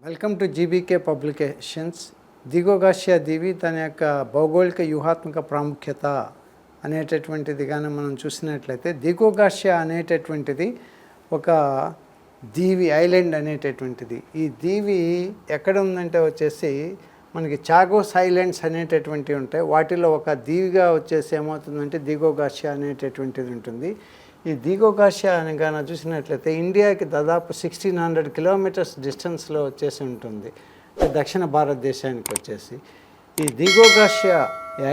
Welcome to GBK publications. Diego Garcia దీవి దాని యొక్క భౌగోళిక వ్యూహాత్మక ప్రాముఖ్యత అనేటటువంటిది కానీ మనం చూసినట్లయితే, దిగోగాషియా అనేటటువంటిది ఒక దీవి, ఐలాండ్ అనేటటువంటిది. ఈ దీవి ఎక్కడ ఉందంటే వచ్చేసి మనకి చాగోస్ ఐలాండ్స్ అనేటటువంటివి ఉంటాయి. వాటిలో ఒక దీవిగా వచ్చేసి ఏమవుతుందంటే దిగోగాషియా అనేటటువంటిది ఉంటుంది. ఈ దిగోగాషియా అని కానీ చూసినట్లయితే ఇండియాకి దాదాపు 1600 కిలోమీటర్స్ డిస్టెన్స్లో వచ్చేసి ఉంటుంది, దక్షిణ భారతదేశానికి వచ్చేసి. ఈ దిగోగాషియా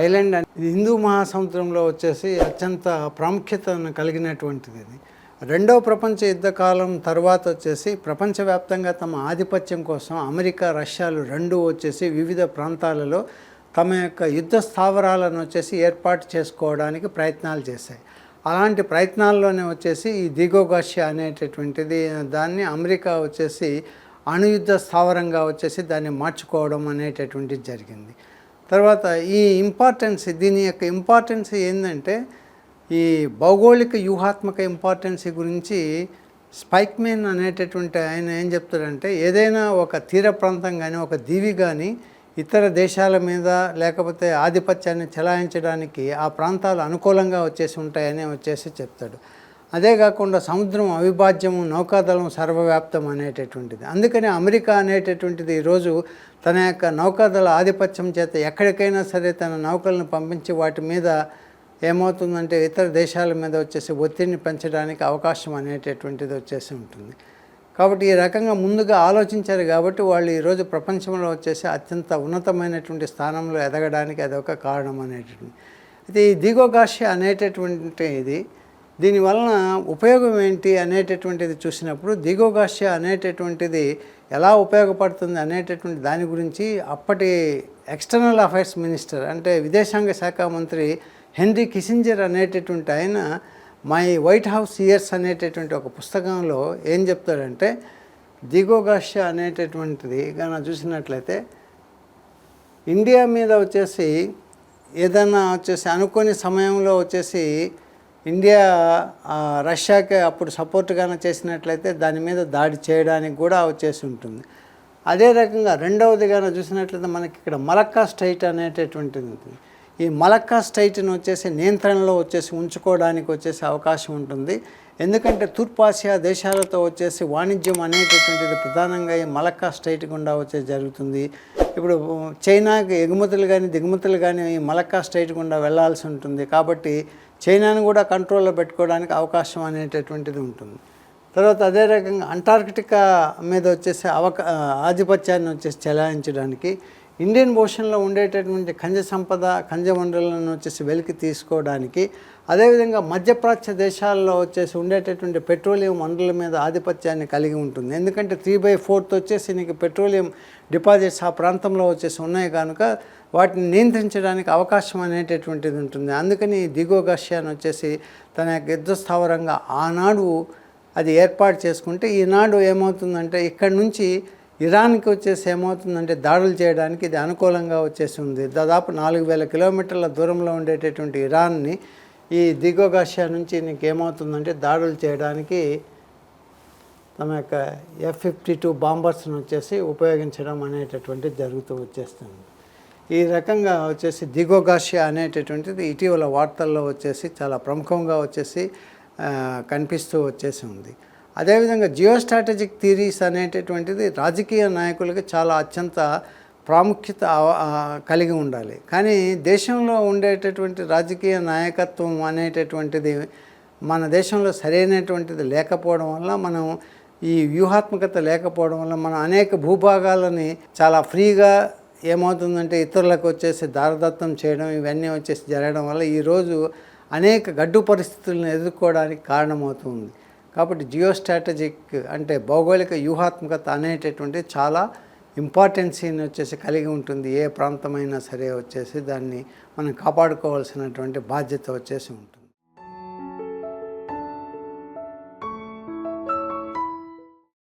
ఐలాండ్ హిందూ మహాసముద్రంలో వచ్చేసి అత్యంత ప్రాముఖ్యతను కలిగినటువంటిది. ఇది రెండవ ప్రపంచ యుద్ధ కాలం తర్వాత వచ్చేసి ప్రపంచవ్యాప్తంగా తమ ఆధిపత్యం కోసం అమెరికా, రష్యాలు రెండు వచ్చేసి వివిధ ప్రాంతాలలో తమ యొక్క యుద్ధ స్థావరాలను వచ్చేసి ఏర్పాటు చేసుకోవడానికి ప్రయత్నాలు చేశాయి. అలాంటి ప్రయత్నాల్లోనే వచ్చేసి ఈ దిగోగాషియా అనేటటువంటిది దాన్ని అమెరికా వచ్చేసి అణుయుద్ధ స్థావరంగా వచ్చేసి దాన్ని మార్చుకోవడం అనేటటువంటిది జరిగింది. తర్వాత దీని యొక్క ఇంపార్టెన్స్ ఏంటంటే, ఈ భౌగోళిక వ్యూహాత్మక ఇంపార్టెన్స్ గురించి స్పైక్మెన్ అనేటటువంటి ఆయన ఏం చెప్తాడంటే, ఏదైనా ఒక తీర ప్రాంతం కానీ ఒక దీవి కానీ ఇతర దేశాల మీద లేకపోతే ఆధిపత్యాన్ని చెలాయించడానికి ఆ ప్రాంతాలు అనుకూలంగా వచ్చేసి ఉంటాయని వచ్చేసి చెప్తాడు. అదే కాకుండా సముద్రం అవిభాజ్యము, నౌకాదళం సర్వవ్యాప్తం అనేటటువంటిది. అందుకని అమెరికా అనేటటువంటిది ఈరోజు తన యొక్క నౌకాదళ ఆధిపత్యం చేత ఎక్కడికైనా సరే తన నౌకలను పంపించి వాటి మీద ఏమవుతుందంటే ఇతర దేశాల మీద వచ్చేసి ఒత్తిడిని పెంచడానికి అవకాశం అనేటటువంటిది వచ్చేసి ఉంటుంది. కాబట్టి ఈ రకంగా ముందుగా ఆలోచించారు కాబట్టి వాళ్ళు ఈరోజు ప్రపంచంలో వచ్చేసి అత్యంత ఉన్నతమైనటువంటి స్థానంలో ఎదగడానికి అదొక కారణం అనేటటువంటి. అయితే ఈ దిగోగాషియా అనేటటువంటి దీనివలన ఉపయోగం ఏంటి అనేటటువంటిది చూసినప్పుడు, దిగోగాషియా అనేటటువంటిది ఎలా ఉపయోగపడుతుంది అనేటటువంటి దాని గురించి అప్పటి ఎక్స్టర్నల్ అఫైర్స్ మినిస్టర్ అంటే విదేశాంగ శాఖ మంత్రి హెన్రీ కిసింజర్ అనేటటువంటి ఆయన మై వైట్ హౌస్ ఇయర్స్ అనేటటువంటి ఒక పుస్తకంలో ఏం చెప్తాడంటే, దిగోగాషియా అనేటటువంటిది కానీ చూసినట్లయితే ఇండియా మీద వచ్చేసి ఏదైనా వచ్చేసి అనుకోని సమయంలో వచ్చేసి ఇండియా రష్యాకి అప్పుడు సపోర్ట్గానే చేసినట్లయితే దాని మీద దాడి చేయడానికి కూడా వచ్చేసి ఉంటుంది. అదే రకంగా రెండవదిగా చూసినట్లయితే మనకి ఇక్కడ మలక్కా స్ట్రైట్ అనేటటువంటిది ఉంటుంది. ఈ మలక్కా స్ట్రైట్ను వచ్చేసి నియంత్రణలో వచ్చేసి ఉంచుకోవడానికి వచ్చేసి అవకాశం ఉంటుంది. ఎందుకంటే తూర్పాసియా దేశాలతో వచ్చేసి వాణిజ్యం అనేటటువంటిది ప్రధానంగా ఈ మలక్కా స్ట్రైట్ గుండా వచ్చేసి జరుగుతుంది. ఇప్పుడు చైనాకి ఎగుమతులు కానీ దిగుమతులు కానీ ఈ మలక్కా స్ట్రైట్ గుండా వెళ్లాల్సి ఉంటుంది. కాబట్టి చైనాను కూడా కంట్రోల్లో పెట్టుకోవడానికి అవకాశం అనేటటువంటిది ఉంటుంది. తర్వాత అదే రకంగా అంటార్కిటికా మీద వచ్చేసి ఆధిపత్యాన్ని వచ్చేసి చెలాయించడానికి, ఇండియన్ ఓషన్లో ఉండేటటువంటి ఖనిజ సంపద, ఖనిజ వనరులను వచ్చేసి వెలికి తీసుకోవడానికి, అదేవిధంగా మధ్యప్రాచ్య దేశాల్లో వచ్చేసి ఉండేటటువంటి పెట్రోలియం వనరుల మీద ఆధిపత్యాన్ని కలిగి ఉంటుంది. ఎందుకంటే 3/4 వచ్చేసి నీకు పెట్రోలియం డిపాజిట్స్ ఆ ప్రాంతంలో వచ్చేసి ఉన్నాయి కనుక వాటిని నియంత్రించడానికి అవకాశం అనేటటువంటిది ఉంటుంది. అందుకని దిగోగాషియాను వచ్చేసి తన యొక్క యుద్ధ స్థావరంగా ఆనాడు అది ఏర్పాటు చేసుకుంటే, ఈనాడు ఏమవుతుందంటే ఇక్కడి నుంచి ఇరాన్కి వచ్చేసి ఏమవుతుందంటే దాడులు చేయడానికి ఇది అనుకూలంగా వచ్చేసి ఉంది. దాదాపు 4000 కిలోమీటర్ల దూరంలో ఉండేటటువంటి ఇరాన్ని ఈ దిగోగాషియా నుంచి నీకు ఏమవుతుందంటే దాడులు చేయడానికి తమ యొక్క F-52 బాంబర్స్ను వచ్చేసి ఉపయోగించడం అనేటటువంటిది జరుగుతూ వచ్చేస్తుంది. ఈ రకంగా వచ్చేసి దిగోగాషియా అనేటటువంటిది ఇటీవల వార్తల్లో వచ్చేసి చాలా ప్రముఖంగా వచ్చేసి కనిపిస్తూ వచ్చేసి ఉంది. అదేవిధంగా జియో స్ట్రాటజిక్ థియరీస్ అనేటటువంటిది రాజకీయ నాయకులకి చాలా అత్యంత ప్రాముఖ్యత కలిగి ఉండాలి. కానీ దేశంలో ఉండేటటువంటి రాజకీయ నాయకత్వం అనేటటువంటిది మన దేశంలో సరైనటువంటిది లేకపోవడం వల్ల, మనం ఈ వ్యూహాత్మకత లేకపోవడం వల్ల మనం అనేక భూభాగాలని చాలా ఫ్రీగా ఏమవుతుందంటే ఇతరులకు వచ్చేసి దారదత్తం చేయడం, ఇవన్నీ వచ్చేసి జరగడం వల్ల ఈరోజు అనేక గడ్డు పరిస్థితులను ఎదుర్కోవడానికి కారణమవుతుంది. కాబట్టి జియో స్ట్రాటజిక్ అంటే భౌగోళిక వ్యూహాత్మకత అనేటటువంటిది చాలా ఇంపార్టెన్సీని వచ్చేసి కలిగి ఉంటుంది. ఏ ప్రాంతమైనా సరే వచ్చేసి దాన్ని మనం కాపాడుకోవాల్సినటువంటి బాధ్యత వచ్చేసి ఉంటుంది.